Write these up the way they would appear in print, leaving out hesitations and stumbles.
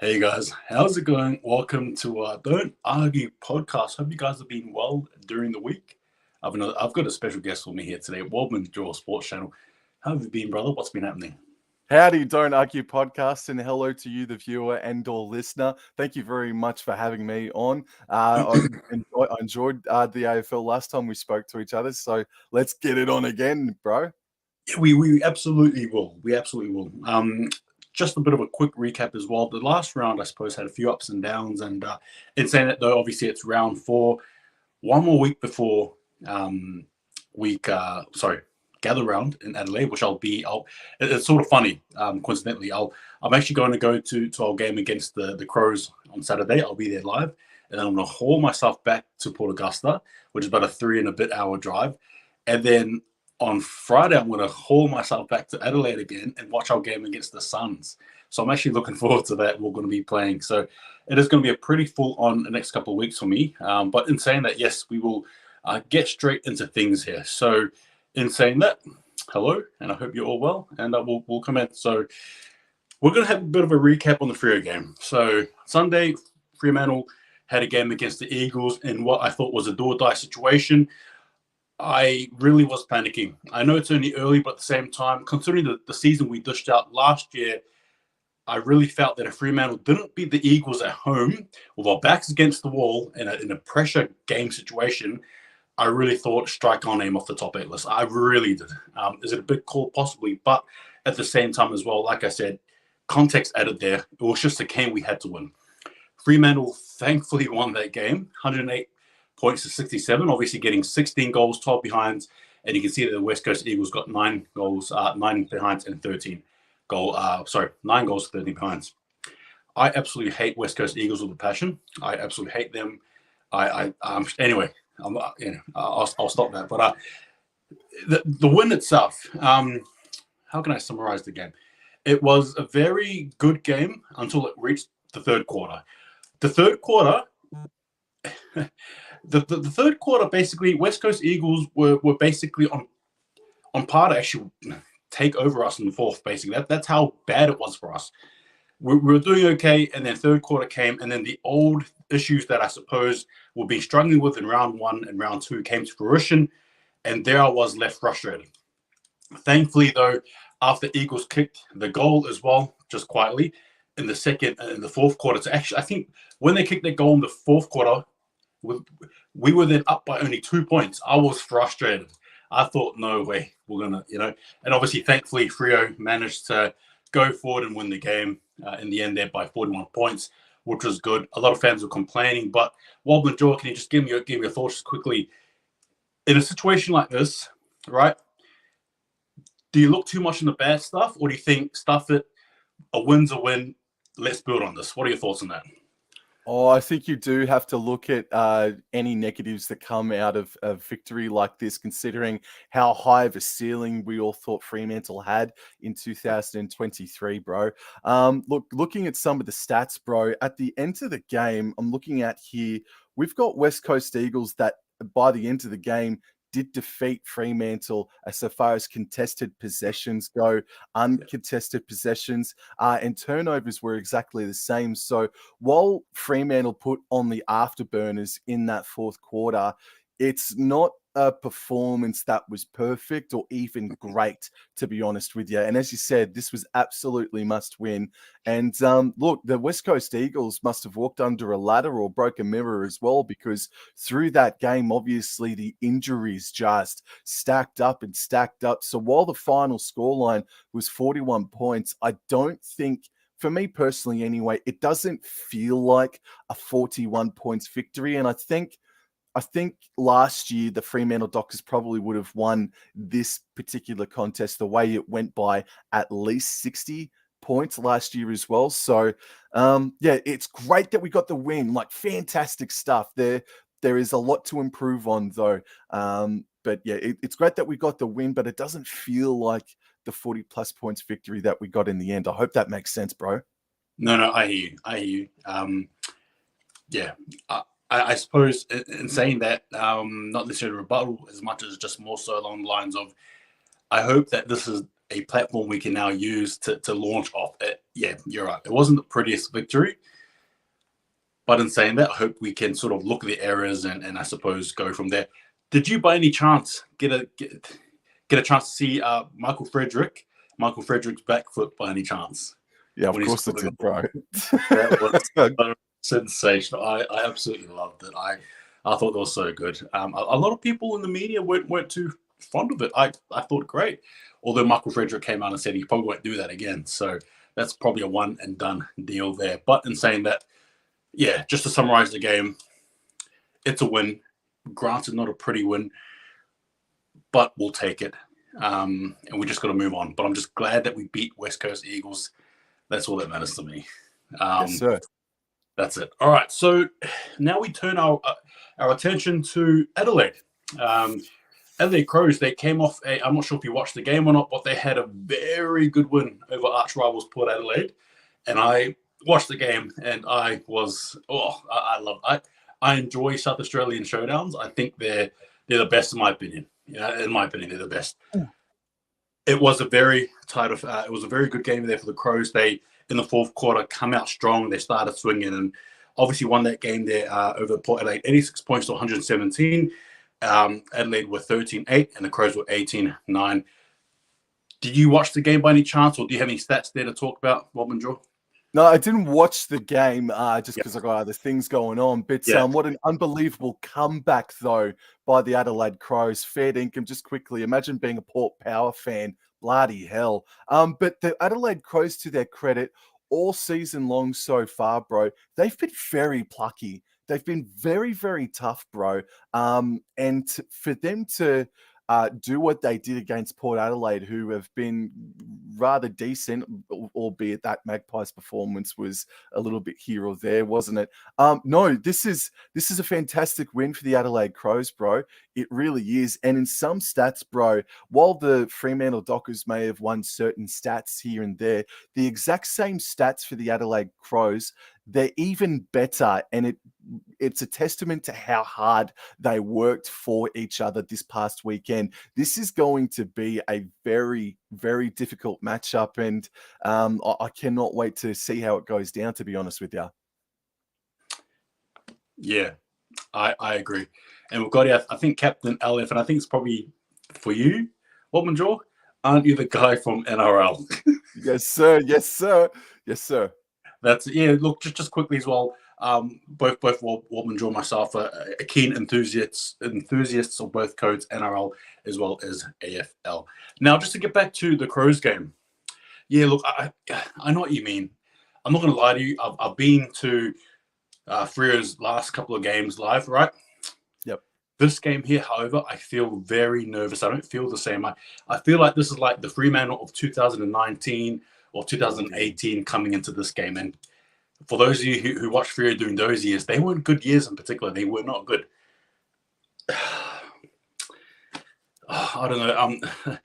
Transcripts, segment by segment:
Hey guys, how's it going? Welcome to Don't Argue podcast. Hope you guys have been well during the week. I've got a special guest for me here today, Wobblin Jaw Sports Channel. How have you been, brother? What's been happening? Howdy, Don't Argue podcast, and hello to you, the viewer and/or listener. Thank you very much for having me on. I enjoyed the AFL last time we spoke to each other, so let's get it on again, bro. Yeah, we absolutely will. We absolutely will. Just a bit of a quick recap as well. The last round, I suppose, had a few ups and downs, and in saying that though, obviously it's round 4. One more week before gather round in Adelaide, which it's sort of funny. Coincidentally, I'm actually going to go to our game against the Crows on Saturday. I'll be there live, and then I'm going to haul myself back to Port Augusta, which is about a 3 and a bit hour drive, and then on Friday I'm going to haul myself back to Adelaide again and watch our game against the Suns. So I'm actually looking forward to that. We're going to be playing, so it is going to be a pretty full on the next couple of weeks for me. But in saying that, yes, we will get straight into things here. So in saying that, hello, and I hope you're all well, and we'll commence. So we're going to have a bit of a recap on the Freo game. So Sunday, Fremantle had a game against the Eagles in what I thought was a do-or-die situation. I really was panicking. I know it's only early, but at the same time, considering the season we dished out last year, I really felt that if Fremantle didn't beat the Eagles at home with our backs against the wall in a pressure game situation, I really thought strike our name off the top 8 list. I really did. Is it a big call? Possibly. But at the same time as well, like I said, context added there. It was just a game we had to win. Fremantle thankfully won that game, 108 points to 67, obviously getting 16 goals, 12 behinds. And you can see that the West Coast Eagles got 9 goals, 9 behinds and 9 goals, 13 behinds. I absolutely hate West Coast Eagles with a passion. I absolutely hate them. Anyway, I'll stop that. But the win itself, how can I summarize the game? It was a very good game until it reached the third quarter. The third quarter, the third quarter, basically, West Coast Eagles were basically on par to actually take over us in the fourth. Basically, that's how bad it was for us. We were doing okay, and then third quarter came, and then the old issues that I suppose we've been struggling with in round 1 and round 2 came to fruition, and there I was left frustrated. Thankfully, though, after Eagles kicked the goal as well, just quietly, in the fourth quarter, to actually, I think when they kicked their goal in the fourth quarter, we were then up by only 2 points. I was frustrated. I thought, no way, we're going to, and obviously, thankfully, Freo managed to go forward and win the game in the end there by 41 points, which was good. A lot of fans were complaining, but Wobblin Jaw, can you just give me your thoughts just quickly? In a situation like this, right, do you look too much in the bad stuff, or do you think stuff it, a win's a win, let's build on this? What are your thoughts on that? Oh, I think you do have to look at any negatives that come out of a victory like this, considering how high of a ceiling we all thought Fremantle had in 2023, bro. Looking at some of the stats, bro, at the end of the game, I'm looking at here, we've got West Coast Eagles that by the end of the game did defeat Fremantle as far as contested possessions go, uncontested possessions, and turnovers were exactly the same. So while Fremantle put on the afterburners in that fourth quarter, it's not a performance that was perfect or even great, to be honest with you. And as you said, this was absolutely must win. And look, the West Coast Eagles must have walked under a ladder or broke a mirror as well, because through that game, obviously the injuries just stacked up and stacked up. So while the final scoreline was 41 points, I don't think, for me personally anyway, it doesn't feel like a 41 points victory. And I think last year the Fremantle Dockers probably would have won this particular contest the way it went by at least 60 points last year as well. So, it's great that we got the win. Like, fantastic stuff. There is a lot to improve on, though. But yeah, it's great that we got the win, but it doesn't feel like the 40-plus points victory that we got in the end. I hope that makes sense, bro. No, I hear you. I suppose in saying that, not necessarily rebuttal as much as just more so along the lines of, I hope that this is a platform we can now use to launch off it. Yeah, you're right. It wasn't the prettiest victory, but in saying that, I hope we can sort of look at the areas and I suppose go from there. Did you by any chance get a chance to see Michael Frederick's back foot by any chance? Yeah, of course it did, bro. That was so sensational. I absolutely loved it. I thought that was so good. A lot of people in the media weren't too fond of it. I thought great. Although Michael Frederick came out and said he probably won't do that again. So that's probably a one and done deal there. But in saying that, yeah, just to summarize the game, it's a win. Granted, not a pretty win, but we'll take it. And we just got to move on. But I'm just glad that we beat West Coast Eagles. That's all that matters to me. Yes, sir. That's it. All right. So now we turn our attention to Adelaide. Adelaide Crows, they came off I'm not sure if you watched the game or not, but they had a very good win over arch rivals Port Adelaide. And I watched the game and I enjoy South Australian showdowns. I think they're the best in my opinion. Yeah, in my opinion, they're the best. It was a very it was a very good game there for the Crows. They, in the fourth quarter, come out strong. They started swinging and obviously won that game there over Port Adelaide, 86 points to 117. Adelaide were 13-8 and the Crows were 18-9. Did you watch the game by any chance, or do you have any stats there to talk about, Wobblin Jaw? No, I didn't watch the game just because I got other things going on. But what an unbelievable comeback, though, by the Adelaide Crows. Fair income, just quickly. Imagine being a Port Power fan. Bloody hell. But the Adelaide Crows, to their credit, all season long so far, bro, they've been very plucky. They've been very, very tough, bro. And for them to do what they did against Port Adelaide, who have been rather decent, albeit that Magpies performance was a little bit here or there, wasn't it? No, this is a fantastic win for the Adelaide Crows, bro. It really is. And in some stats, bro, while the Fremantle Dockers may have won certain stats here and there, the exact same stats for the Adelaide Crows, they're even better. And it's a testament to how hard they worked for each other this past weekend. This is going to be a very, very difficult matchup, and I cannot wait to see how it goes down, to be honest with you. Yeah, I agree. And we've got, I think, Captain LF, and I think it's probably for you, Wobblin Jaw. Aren't you the guy from NRL? Yes, sir. Yes, sir. Yes, sir. That's look, just quickly as well. Both Wobblin Jaw and myself are keen enthusiasts of both codes, NRL as well as AFL. Now, just to get back to the Crows game, look, I know what you mean. I'm not going to lie to you. I've been to Freo's last couple of games live, right? Yep. This game here, however, I feel very nervous. I don't feel the same. I feel like this is like the Fremantle of 2019 or 2018 coming into this game. And for those of you who watched Freo during those years, they weren't good years in particular. They were not good. I don't know.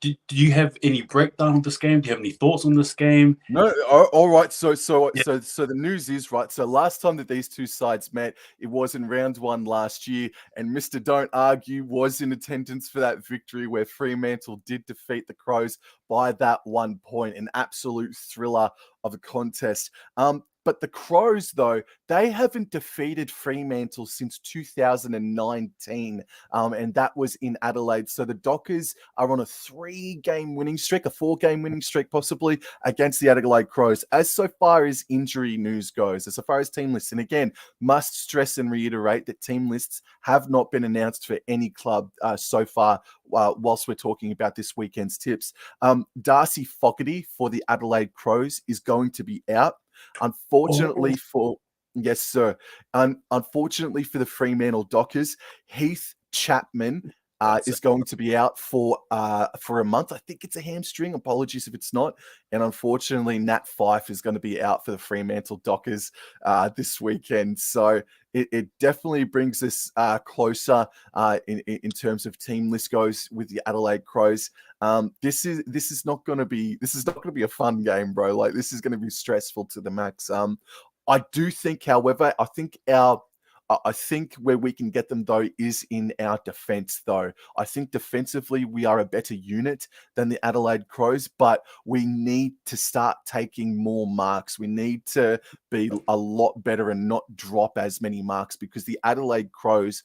Do you have any breakdown of this game? Do you have any thoughts on this game? No, all right. So the news is, right, so last time that these two sides met, it was in round one last year, and Mr. Don't Argue was in attendance for that victory where Fremantle did defeat the Crows by that 1 point, an absolute thriller of a contest. But the Crows, though, they haven't defeated Fremantle since 2019, and that was in Adelaide. So the Dockers are on a 4-game winning streak possibly, against the Adelaide Crows. As so far as injury news goes, as far as team lists, and again, must stress and reiterate that team lists have not been announced for any club so far whilst we're talking about this weekend's tips. Darcy Fogarty for the Adelaide Crows is going to be out. Unfortunately yes, sir. Unfortunately for the Fremantle Dockers, Heath Chapman is going to be out for a month. I think it's a hamstring. Apologies if it's not. And unfortunately, Nat Fyfe is going to be out for the Fremantle Dockers this weekend. So it definitely brings us closer in terms of team list goes with the Adelaide Crows. This is not going to be a fun game, bro. Like, this is going to be stressful to the max. I do think, however, I think where we can get them, though, is in our defence, though. I think defensively we are a better unit than the Adelaide Crows, but we need to start taking more marks. We need to be a lot better and not drop as many marks, because the Adelaide Crows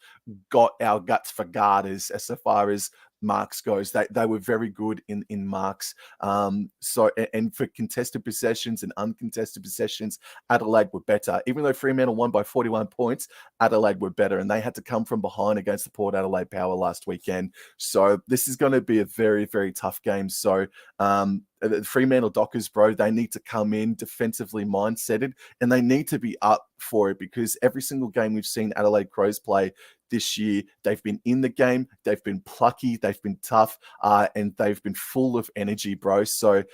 got our guts for garters as far as marks goes. They were very good in marks. And for contested possessions and uncontested possessions, Adelaide were better. Even though Fremantle won by 41 points, Adelaide were better, and they had to come from behind against the Port Adelaide Power last weekend. So this is going to be a very, very tough game. So the Fremantle Dockers, bro, they need to come in defensively mindseted, and they need to be up for it, because every single game we've seen Adelaide Crows play this year, they've been in the game, they've been plucky, they've been tough, and they've been full of energy, bro. So,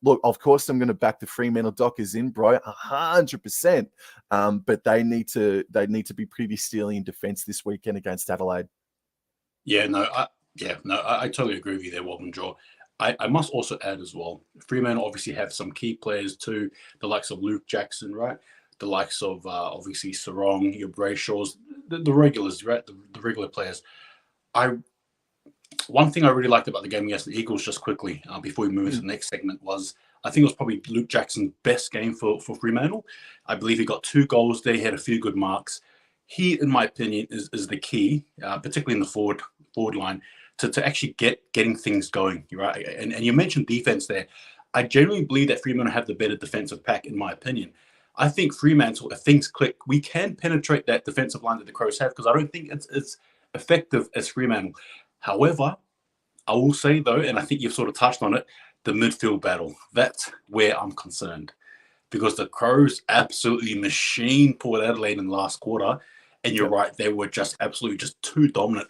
look, of course, I'm going to back the Fremantle Dockers in, bro, 100%. But they need to be pretty steely in defence this weekend against Adelaide. I totally agree with you there, Wobblin Jaw. I must also add as well, Fremantle obviously have some key players too, the likes of Luke Jackson, right? The likes of obviously Sarong, your Brayshaws, the regulars, right? The regular players. One thing I really liked about the game against the Eagles, just quickly, before we move into the next segment, was I think it was probably Luke Jackson's best game for Fremantle. I believe he got 2 goals there. He had a few good marks. He, in my opinion, is the key, particularly in the forward line, to actually getting things going, right? And you mentioned defense there. I genuinely believe that Fremantle have the better defensive pack, in my opinion. I think Fremantle, if things click, we can penetrate that defensive line that the Crows have, because I don't think it's effective as Fremantle. However, I will say, though, and I think you've sort of touched on it, the midfield battle. That's where I'm concerned, because the Crows absolutely machined Port Adelaide in the last quarter, and you're right, they were just absolutely just too dominant.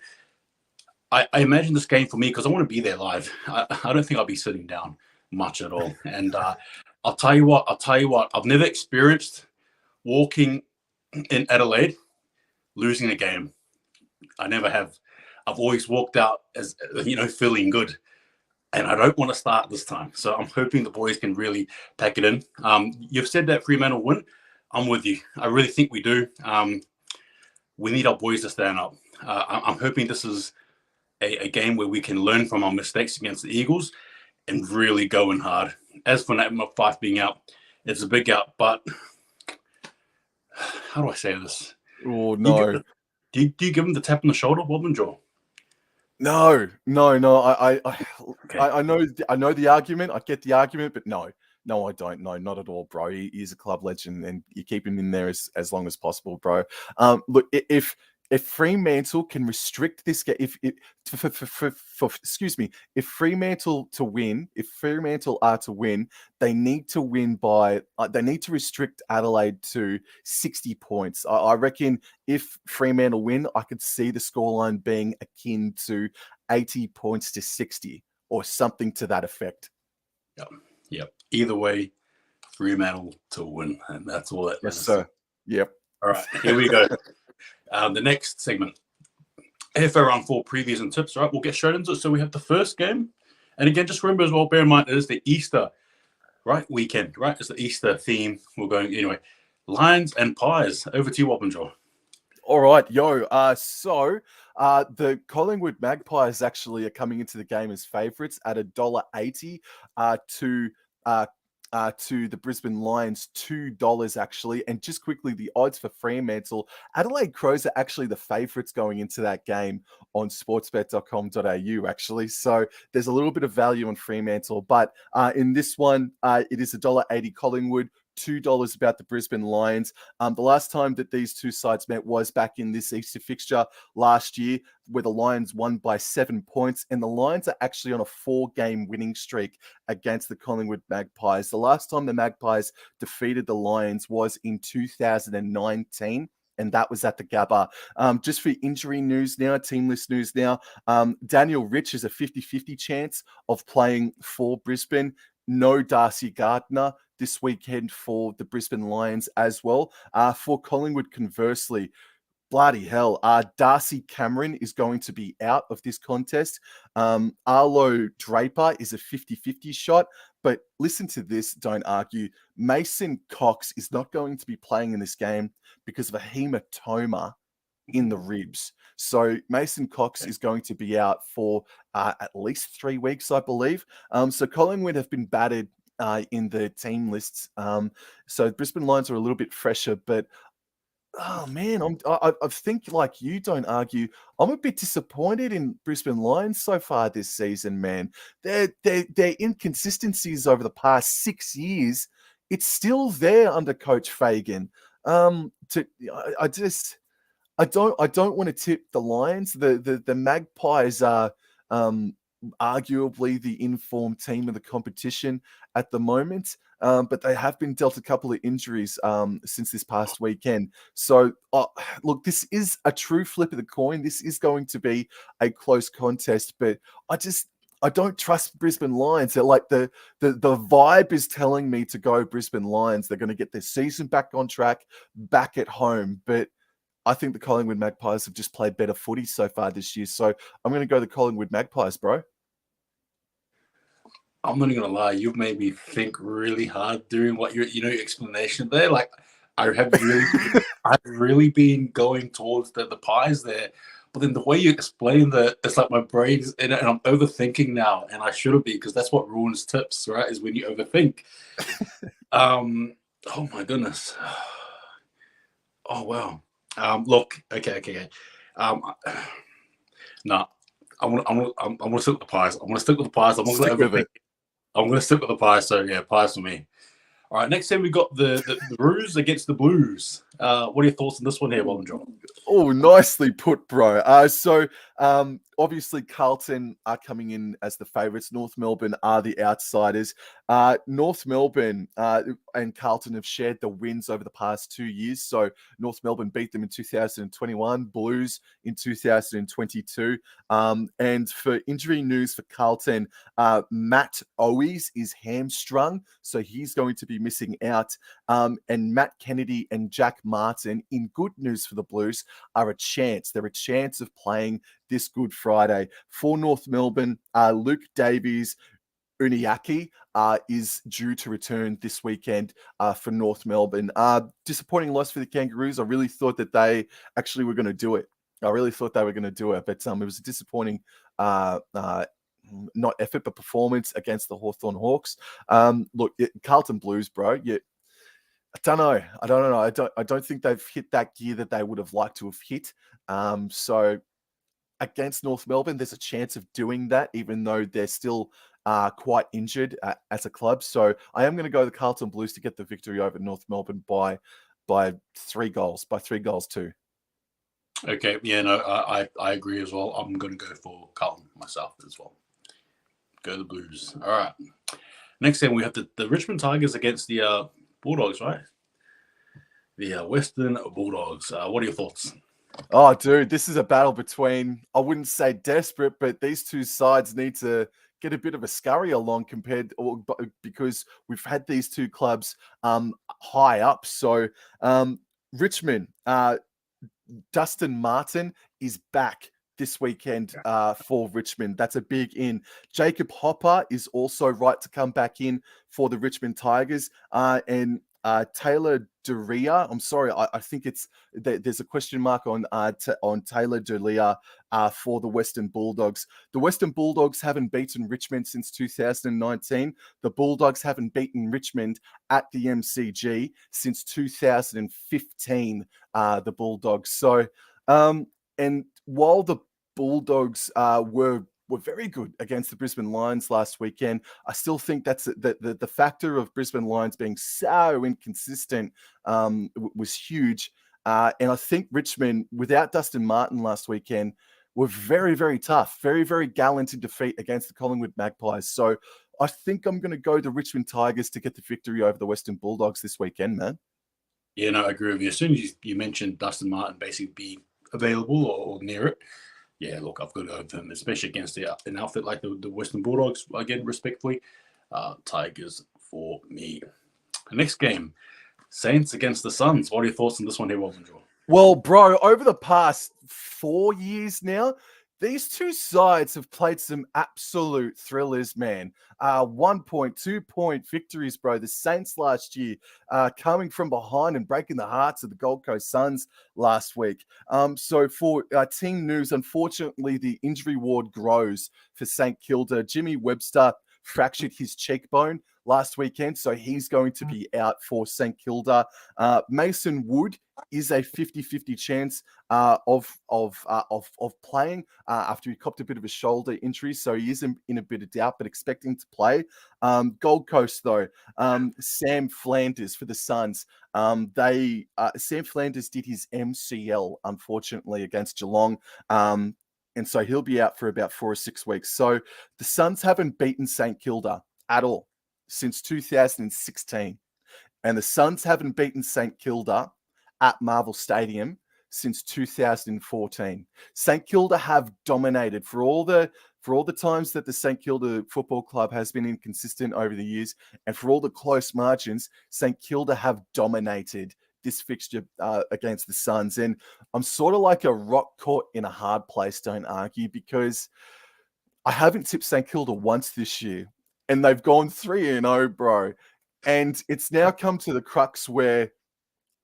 I imagine this game for me, because I want to be there live. I don't think I'll be sitting down much at all. And I'll tell you what, I've never experienced walking in Adelaide losing a game. I never have. I've always walked out as, feeling good. And I don't want to start this time. So I'm hoping the boys can really pack it in. You've said that Fremantle win. I'm with you. I really think we do. We need our boys to stand up. I'm hoping this is a game where we can learn from our mistakes against the Eagles and really go in hard. As for Nat Fife being out, it's a big out, but how do I say this? Oh, no. Do you give him the tap on the shoulder, Wobblin Jaw? No. I know the argument. I get the argument, but no, I don't. No, not at all, bro. He's a club legend, and you keep him in there as long as possible, bro. Look, if Fremantle can restrict this game, if Fremantle are to win, they need to win by, they need to restrict Adelaide to 60 points. I reckon if Fremantle win, I could see the scoreline being akin to 80 points to 60 or something to that effect. Yep. Either way, Fremantle to win, and that's all that matters. Yes, sir. Yep. All right, here we go. The next segment, AFL Round 4 previews and tips, right? We'll get straight into it. So we have the first game. And again, just remember as well, bear in mind, it is the Easter, right, weekend, right? It's the Easter theme. We're going, anyway, Lions and Pies. Over to you, Wobblin Jaw. All right, so the Collingwood Magpies actually are coming into the game as favourites at $1.80 to the Brisbane Lions, $2 actually. And just quickly, the odds for Fremantle, Adelaide Crows are actually the favourites going into that game on sportsbet.com.au actually. So there's a little bit of value on Fremantle, but in this one, it is $1.80 Collingwood, $2 about the Brisbane Lions. The last time that these two sides met was back in this Easter fixture last year, where the Lions won by 7 points, and the Lions are actually on a 4-game winning streak against the Collingwood Magpies. The last time the Magpies defeated the Lions was in 2019. And that was at the Gabba. Just for injury news now, team list news now, Daniel Rich is a 50-50 chance of playing for Brisbane. No Darcy Gardner this weekend for the Brisbane Lions as well. For Collingwood, conversely, Bloody hell. Darcy Cameron is going to be out of this contest. Arlo Draper is a 50-50 shot. But listen to this, don't argue. Mason Cox is not going to be playing in this game because of a hematoma in the ribs. So Mason Cox is going to be out for at least 3 weeks, I believe. So Collingwood have been battered in the team lists. So Brisbane Lions are a little bit fresher, but oh man, I think like you, don't argue. I'm a bit disappointed in Brisbane Lions so far this season, man. Their inconsistencies over the past 6 years, it's still there under Coach Fagan. I don't want to tip the Lions. The Magpies are arguably the informed team of the competition at the moment, but they have been dealt a couple of injuries since this past weekend. So, look, this is a true flip of the coin. This is going to be a close contest, but I don't trust Brisbane Lions. They're like the vibe is telling me to go Brisbane Lions. They're going to get their season back on track, back at home, but I think the Collingwood Magpies have just played better footy so far this year. So I'm going to go the Collingwood Magpies, bro. I'm not even gonna lie, you've made me think really hard during what your explanation there. Like I've really been going towards the pies there. But then the way you explain that, it's like my brain's in it and I'm overthinking now. And I shouldn't be, because that's what ruins tips, right? Is when you overthink. Oh my goodness. Oh wow. Look, okay. No, I'm gonna stick with the pies. I'm gonna stick with the pies. I'm not gonna overthink. I'm gonna stick with the pies. So yeah, pies for me. All right, next time we got the Roos against the Blues. What are your thoughts on this one here, Wobblin Jaw? Oh, nicely put, bro. Obviously Carlton are coming in as the favourites. North Melbourne are the outsiders. North Melbourne and Carlton have shared the wins over the past 2 years. So North Melbourne beat them in 2021, Blues in 2022. And for injury news for Carlton, Matt Owies is hamstrung, so he's going to be missing out. And Matt Kennedy and Jack Martin, in good news for the Blues, are a chance. They're a chance of playing this Good Friday. For North Melbourne, Luke Davies Uniacke is due to return this weekend for North Melbourne. Disappointing loss for the Kangaroos. I really thought that they actually were going to do it. But it was a disappointing not effort, but performance against the Hawthorn Hawks. Carlton Blues, bro. I don't know. I don't think they've hit that gear that they would have liked to have hit. So against North Melbourne, there's a chance of doing that, even though they're still quite injured as a club. So I am going to go the Carlton Blues to get the victory over North Melbourne by 3 goals, by 3 goals too. Okay, yeah, no, I agree as well. I'm going to go for Carlton myself as well. Go the Blues. All right. Next thing we have the Richmond Tigers against the Bulldogs, right? The Western Bulldogs. What are your thoughts? Oh, dude, this is a battle between, I wouldn't say desperate, but these two sides need to get a bit of a scurry along because we've had these two clubs high up. So Richmond, Dustin Martin is back this weekend for Richmond. That's a big in. Jacob Hopper is also right to come back in for the Richmond Tigers. And Taylor Duria, I'm sorry, I think there's a question mark on Taylor Duria for the Western Bulldogs. The Western Bulldogs haven't beaten Richmond since 2019. The Bulldogs haven't beaten Richmond at the MCG since 2015. The Bulldogs. So, and while the Bulldogs were very good against the Brisbane Lions last weekend, I still think that's the factor of Brisbane Lions being so inconsistent was huge. And I think Richmond, without Dustin Martin last weekend, were very, very tough, very, very gallant in defeat against the Collingwood Magpies. So I think I'm going to go the Richmond Tigers to get the victory over the Western Bulldogs this weekend, man. Yeah, no, I agree with you. As soon as you mentioned Dustin Martin basically being available or near it, yeah, look, I've got to go with them, especially against an outfit like the Western Bulldogs. Again, respectfully, Tigers for me. The next game, Saints against the Suns. What are your thoughts on this one here, Wobblin Jaw? Well, bro, over the past 4 years now, these two sides have played some absolute thrillers, man. 1 point, 2 point victories, bro. The Saints last year coming from behind and breaking the hearts of the Gold Coast Suns last week. So for team news, unfortunately, the injury ward grows for St Kilda. Jimmy Webster fractured his cheekbone last weekend, so he's going to be out for St Kilda. Mason Wood is a 50-50 chance of playing after he copped a bit of a shoulder injury, so he is in a bit of doubt, but expecting to play. Gold Coast though, Sam Flanders for the Suns. Sam Flanders did his MCL unfortunately against Geelong. And so he'll be out for about 4 or 6 weeks. So the Suns haven't beaten St Kilda at all since 2016. And the Suns haven't beaten St Kilda at Marvel Stadium since 2014. St Kilda have dominated for all the times that the St Kilda Football Club has been inconsistent over the years, and for all the close margins, St Kilda have dominated this fixture against the Suns. And I'm sort of like a rock caught in a hard place, don't argue, because I haven't tipped St Kilda once this year, and they've gone 3-0, bro. And it's now come to the crux where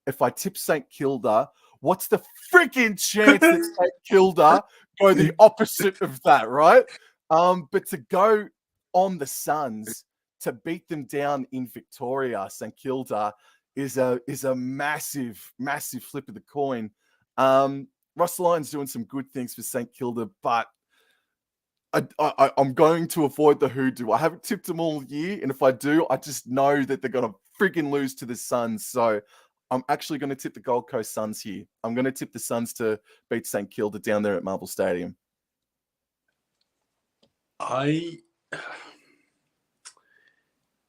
if I tip St Kilda, what's the freaking chance that St Kilda go the opposite of that, right? But to go on the Suns to beat them down in Victoria, St Kilda, is a massive, massive flip of the coin. Russ Lyon's doing some good things for St Kilda, but I'm going to avoid the hoodoo. I haven't tipped them all year, and if I do, I just know that they're going to freaking lose to the Suns. So I'm actually going to tip the Gold Coast Suns here. I'm going to tip the Suns to beat St Kilda down there at Marvel Stadium.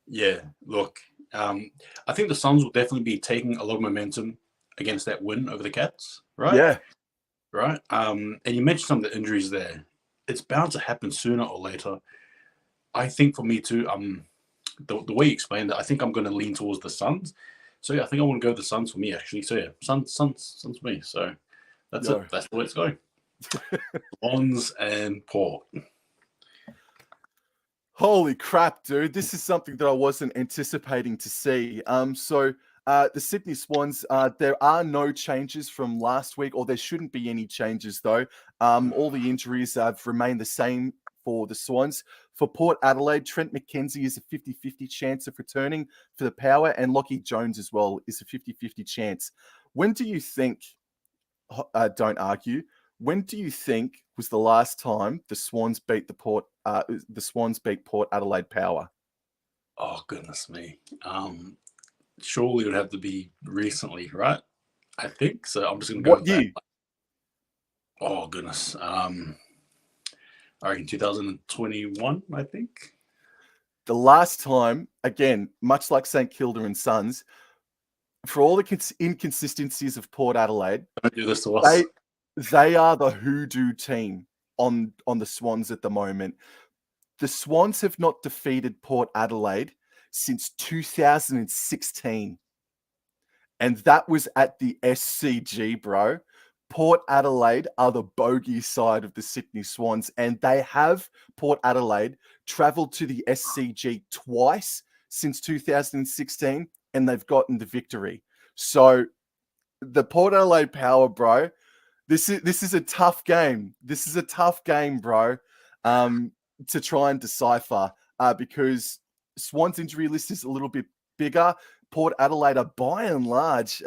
Yeah, look, I think the Suns will definitely be taking a lot of momentum against that win over the Cats, right? Yeah. Right. And you mentioned some of the injuries there. It's bound to happen sooner or later. I think for me too, the way you explained it, I think I'm going to lean towards the Suns. So yeah, I think I want to go with the Suns for me actually. So yeah, Suns for me. So that's it. That's the way it's going. Swans and Port. Holy crap, dude. This is something that I wasn't anticipating to see. So the Sydney Swans, there are no changes from last week, or there shouldn't be any changes though. All the injuries have remained the same for the Swans. For Port Adelaide, Trent McKenzie is a 50-50 chance of returning for the Power, and Lockie Jones as well is a 50-50 chance. When do you think, don't argue, when do you think was the last time the Swans beat Port Adelaide Power? Oh goodness me. Surely it would have to be recently, right? I think so. I'm just gonna go What with year? that. Oh goodness. I reckon 2021, I think. The last time, again, much like St Kilda and Suns, for all the inconsistencies of Port Adelaide, Don't do this to us. They are the hoodoo team on the Swans at the moment. The Swans have not defeated Port Adelaide since 2016. And that was at the SCG, bro. Port Adelaide are the bogey side of the Sydney Swans, and they have, Port Adelaide, travelled to the SCG twice since 2016, and they've gotten the victory. So the Port Adelaide Power, bro, this is a tough game. This is a tough game, bro, to try and decipher because Swans' injury list is a little bit bigger. Port Adelaide are by and large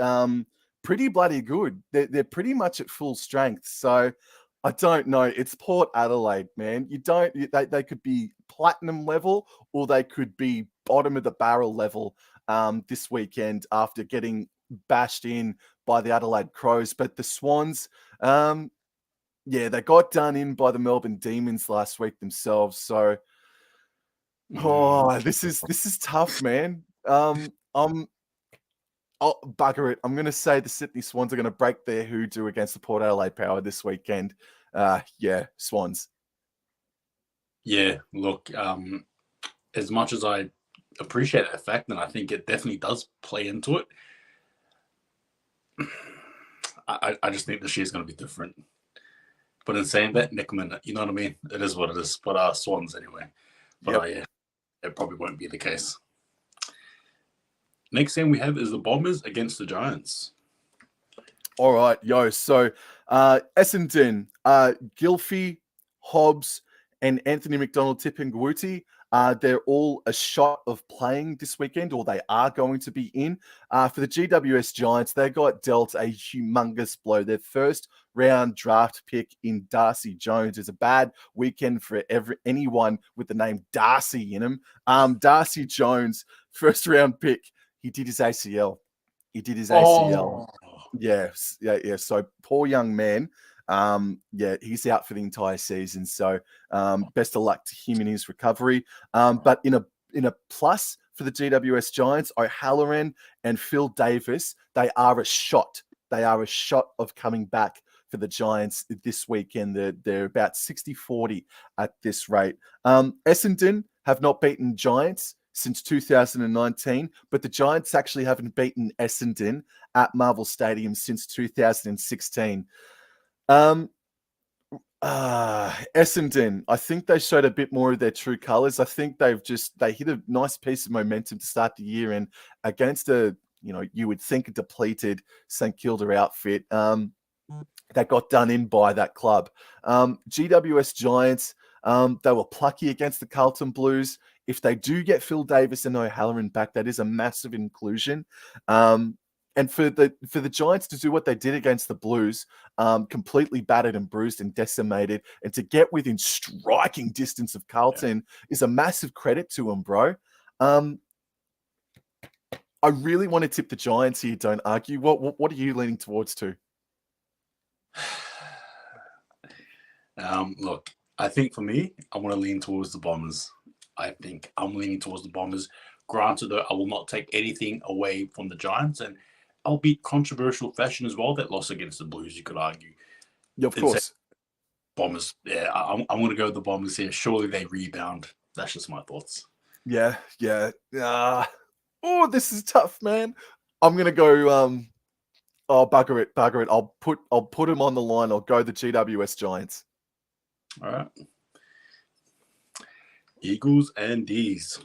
pretty bloody good. They're pretty much at full strength. So I don't know. It's Port Adelaide, man. They could be platinum level, or they could be bottom of the barrel level this weekend after getting bashed in by the Adelaide Crows. But the Swans, they got done in by the Melbourne Demons last week themselves. So, this is tough, man. Oh, bugger it. I'm going to say the Sydney Swans are going to break their hoodoo against the Port Adelaide Power this weekend. Swans. Yeah, look, as much as I appreciate that fact, and I think it definitely does play into it, I just think this year's going to be different. But in saying that, Nickerman, you know what I mean? It is what it is. But Swans anyway. But yeah, it probably won't be the case. Next game we have is the Bombers against the Giants. All right, yo. So Essendon, Gilfie, Hobbs, and Anthony McDonald-Tipungwuti, they're all a shot of playing this weekend, or they are going to be in. For the GWS Giants, they got dealt a humongous blow. Their first round draft pick in Darcy Jones is a bad weekend for anyone with the name Darcy in him. Darcy Jones, first round pick, he did his ACL. Yes, yeah. So poor young man. He's out for the entire season. So best of luck to him in his recovery. But in a plus for the GWS Giants, O'Halloran and Phil Davis, they are a shot. They are a shot of coming back for the Giants this weekend. They're about 60-40 at this rate. Essendon have not beaten Giants since 2019, but the Giants actually haven't beaten Essendon at Marvel Stadium since 2016. Essendon, I think they showed a bit more of their true colours. I think they hit a nice piece of momentum to start the year, and against you would think a depleted St Kilda outfit, that got done in by that club. GWS Giants, they were plucky against the Carlton Blues. If they do get Phil Davis and O'Halloran back, that is a massive inclusion. And for the Giants to do what they did against the Blues, completely battered and bruised and decimated, and to get within striking distance of Carlton is a massive credit to them, bro. I really want to tip the Giants here, don't argue. What are you leaning towards to? Look, I think for me, I want to lean towards the Bombers. I think I'm leaning towards the Bombers. Granted, though, I will not take anything away from the Giants, and albeit controversial fashion as well, that loss against the Blues, you could argue. Yeah, of course. Bombers, yeah, I'm going to go with the Bombers here. Surely they rebound. That's just my thoughts. Yeah. This is tough, man. I'm going to go, bugger it. I'll put him on the line. I'll go the GWS Giants. All right. Eagles and D's.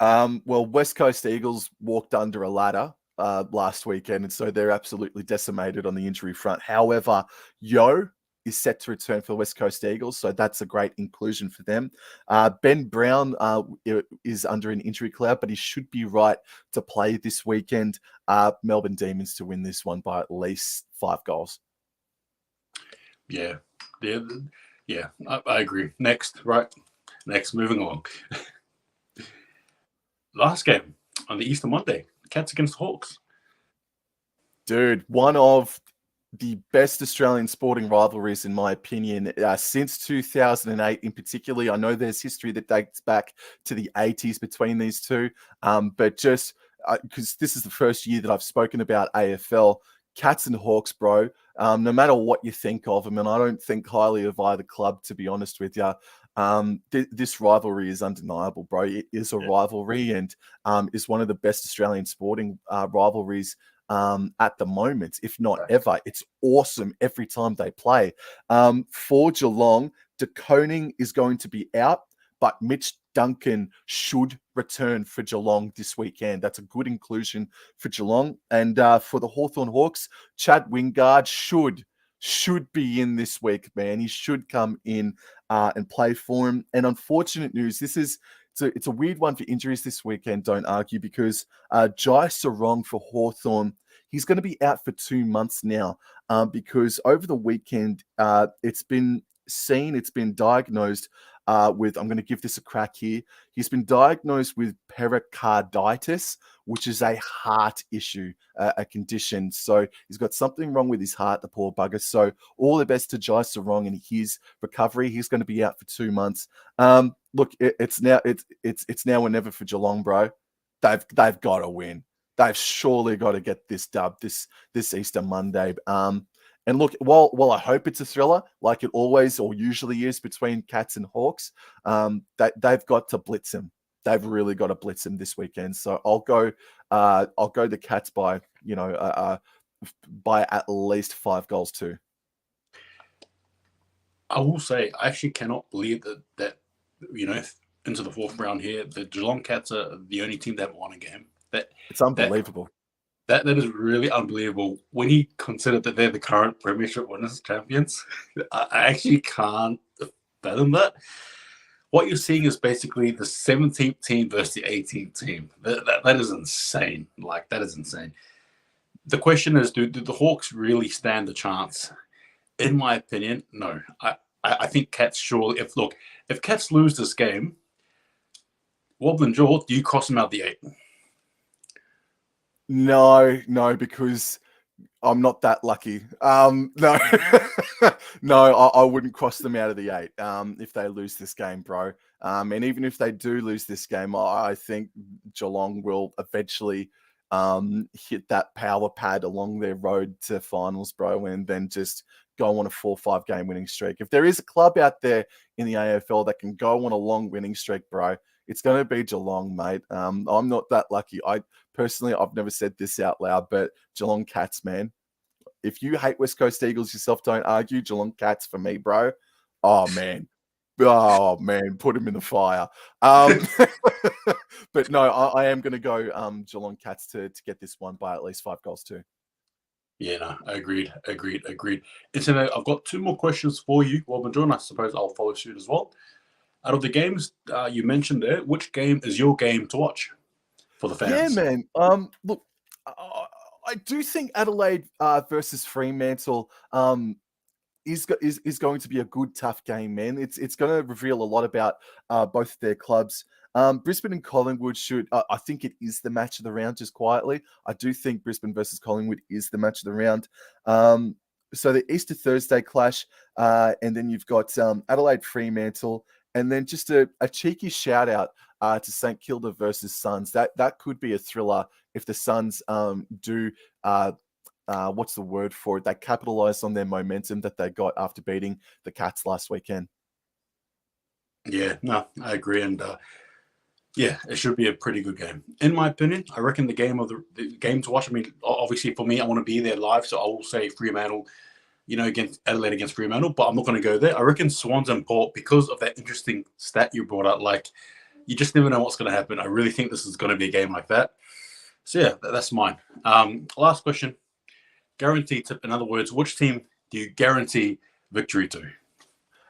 Well, West Coast Eagles walked under a ladder last weekend, and so they're absolutely decimated on the injury front. However, Yo is set to return for the West Coast Eagles, so that's a great inclusion for them. Ben Brown is under an injury cloud, but he should be right to play this weekend. Melbourne Demons to win this one by at least 5 goals. Yeah, I agree. Next, moving along. Last game on the Easter Monday, Cats against Hawks. Dude, one of the best Australian sporting rivalries, in my opinion, since 2008 in particular. I know there's history that dates back to the 80s between these two, but just because this is the first year that I've spoken about AFL, Cats and Hawks, bro, no matter what you think of them, and I don't think highly of either club, to be honest with you, this rivalry is undeniable, bro. It is a rivalry, and is one of the best Australian sporting rivalries at the moment, if not ever. It's awesome every time they play. For Geelong, De Koning is going to be out, but Mitch Duncan should return for Geelong this weekend. That's a good inclusion for Geelong. And for the Hawthorn Hawks, Chad Wingard should be in this week, man. He should come in and play for him. And unfortunate news, it's a weird one for injuries this weekend, don't argue, because Jai Sarong for Hawthorn, he's going to be out for 2 months now because over the weekend, it's been diagnosed with, I'm going to give this a crack here. He's been diagnosed with pericarditis, which is a heart issue, a condition. So he's got something wrong with his heart, the poor bugger. So all the best to Jai Sarong in his recovery. He's going to be out for 2 months. Look, it's now or never for Geelong, bro. They've got to win. They've surely got to get this dub this Easter Monday. And look, while I hope it's a thriller, like it always or usually is between Cats and Hawks, they've got to blitz him. They've really got to blitz him this weekend. So I'll go the Cats by by at least 5 goals too. I will say, I actually cannot believe that into the fourth round here, the Geelong Cats are the only team that haven't won a game. It's unbelievable. That is really unbelievable. When you consider that they're the current Premiership winners, champions, I actually can't fathom that. What you're seeing is basically the 17th team versus the 18th team. That is insane. Like, that is insane. The question is, do the Hawks really stand a chance? In my opinion, no. I think Cats surely. If Cats lose this game, Wobblin Jaw, do you cross them out the 8? No, because I'm not that lucky. No, no, I wouldn't cross them out of the 8 if they lose this game, bro. And even if they do lose this game, I think Geelong will eventually hit that power pad along their road to finals, bro, and then just go on a 4-5 game winning streak. If there is a club out there in the AFL that can go on a long winning streak, bro, it's going to be Geelong, mate. I'm not that lucky. Personally, I've never said this out loud, but Geelong Cats, man. If you hate West Coast Eagles yourself, don't argue. Geelong Cats for me, bro. Oh, man. Put him in the fire. But no, I am going to go Geelong Cats to get this one by at least 5 goals too. Yeah, no, agreed. And so I've got 2 more questions for you, Wobblin Jaw, and I suppose I'll follow suit as well. Out of the games you mentioned there, which game is your game to watch for the fans? Yeah, man. Look, I do think Adelaide versus Fremantle is going to be a good, tough game, man. It's going to reveal a lot about both their clubs. Brisbane and Collingwood should. I think it is the match of the round. Just quietly, I do think Brisbane versus Collingwood is the match of the round. So the Easter Thursday clash, and then you've got Adelaide Fremantle. And then just a cheeky shout out to St Kilda versus Suns. That could be a thriller if the Suns do what's the word for it? They capitalize on their momentum that they got after beating the Cats last weekend. Yeah, no, I agree, and yeah, it should be a pretty good game, in my opinion. I reckon the game to watch. I mean, obviously for me, I want to be there live, so I will say Fremantle. Against Adelaide against Fremantle, but I'm not going to go there. I reckon Swans and Port, because of that interesting stat you brought up, like, you just never know what's going to happen. I really think this is going to be a game like that. So, yeah, that's mine. Last question. Guarantee tip. In other words, which team do you guarantee victory to?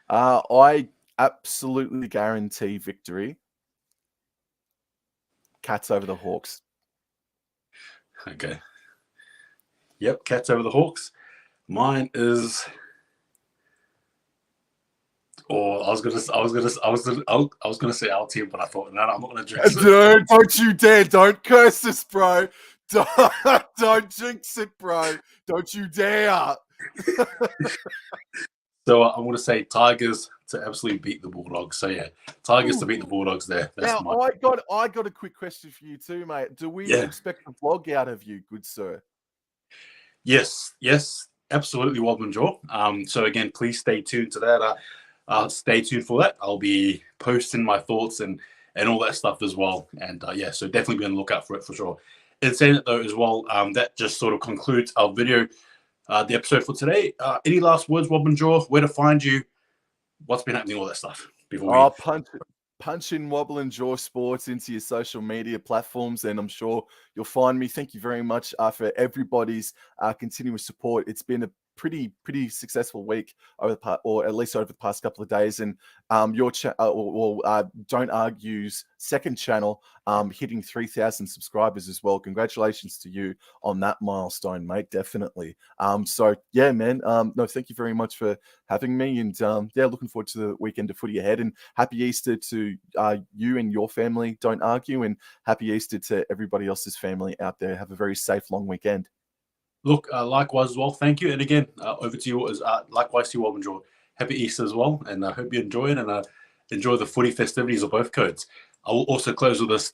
I absolutely guarantee victory. Cats over the Hawks. Okay. Yep, Cats over the Hawks. Mine is. Oh, I was gonna say our team, but I thought, no, I'm not gonna jinx it. Dude, don't you dare! Don't curse us, bro. Don't jinx it, bro. Don't you dare. So I'm gonna say Tigers to absolutely beat the Bulldogs. So yeah, Tigers to beat the Bulldogs there. That's now, I got a quick question for you too, mate. Do we expect a vlog out of you, good sir? Yes, absolutely, Wobblin Jaw. So again, please stay tuned to that. Stay tuned for that. I'll be posting my thoughts and all that stuff as well. And yeah, so definitely be on the lookout for it for sure. In saying it though as well, that just sort of concludes our video, the episode for today. Any last words, Wobblin Jaw? Where to find you? What's been happening? All that stuff. Before punch in Wobblin Jaw Sports into your social media platforms, and I'm sure you'll find me. Thank you very much for everybody's continuous support. It's been a pretty successful week over the past couple of days, and your Don't Argue's second channel hitting 3,000 subscribers as well. Congratulations to you on that milestone, mate. Definitely. So yeah, man. No, thank you very much for having me, and yeah, looking forward to the weekend of footy ahead. And happy Easter to you and your family. Don't argue, and happy Easter to everybody else's family out there. Have a very safe long weekend. Look, likewise as well. Thank you. And again, over to you. Likewise to you, Wobblin Jaw. Happy Easter as well. And I hope you enjoy it and enjoy the footy festivities of both codes. I will also close with this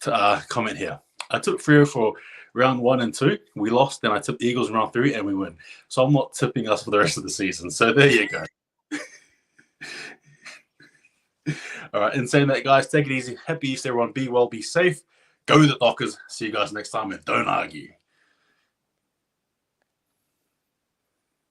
comment here. I took Freo for round 1 and 2. We lost. Then I took Eagles in round 3 and we win. So I'm not tipping us for the rest of the season. So there you go. All right. In saying that, guys, take it easy. Happy Easter, everyone. Be well, be safe. Go the Dockers. See you guys next time. And don't argue.